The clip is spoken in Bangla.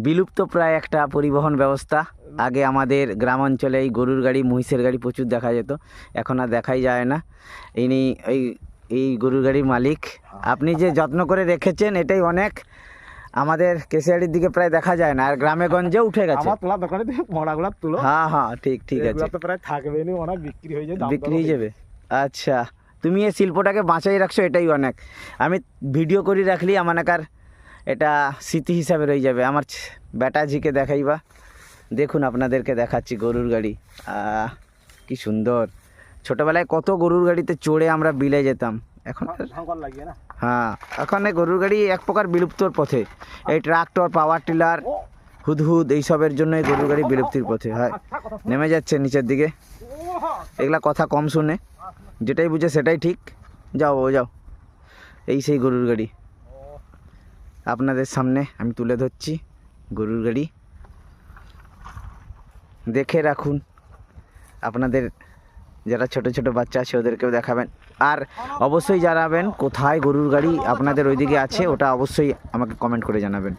বিলুপ্ত প্রায় একটা পরিবহন ব্যবস্থা। আগে আমাদের গ্রাম অঞ্চলে এই গরুর গাড়ি মহিষের গাড়ি প্রচুর দেখা যেত, এখন আর দেখাই যায় না। ইনি এই গরুর গাড়ির মালিক। আপনি যে যত্ন করে রেখেছেন এটাই অনেক। আমাদের কেশিয়াড়ির দিকে প্রায় দেখা যায় না, আর গ্রামে গঞ্জে উঠে গেছে। আমার তোলা দোকানে মোড়াগুলা তুলো। হ্যাঁ হ্যাঁ, ঠিক ঠিক আছে, তো প্রায় থাকবে না, অনেক বিক্রি হয়ে যায়, বিক্রি হয়ে যাবে। আচ্ছা, তুমি এই শিল্পটাকে বাঁচাই রাখছো, এটাই অনেক। আমি ভিডিও করে রাখলি আমানাকার এটা স্মৃতি হিসাবে রয়ে যাবে। আমার বেটা ঝিকে দেখাইবা, দেখুন আপনাদেরকে দেখাচ্ছি গরুর গাড়ি। কি সুন্দর। ছোটোবেলায় কত গরুর গাড়িতে চড়ে আমরা বিলে যেতাম, এখন লাগে না। হ্যাঁ, এখন এই গরুর গাড়ি এক প্রকার বিলুপ্তর পথে। এই ট্রাক্টর, পাওয়ার টিলার, হুদহুদ এইসবের জন্য এই গরুর গাড়ি বিলুপ্তির পথে। হয় নেমে যাচ্ছে নিচের দিকে, এগুলা কথা কম শুনে, যেটাই বুঝে সেটাই ঠিক। যাও ও যাও, এই সেই গরুর গাড়ি আপনাদের সামনে আমি তুলে ধরছি। গরুর গাড়ি দেখে রাখুন, আপনাদের যারা ছোট ছোট বাচ্চা আছে ওদেরকেও দেখাবেন, আর অবশ্যই জানাবেন কোথায় গরুর গাড়ি আপনাদের ওইদিকে আছে, ওটা অবশ্যই আমাকে কমেন্ট করে জানাবেন।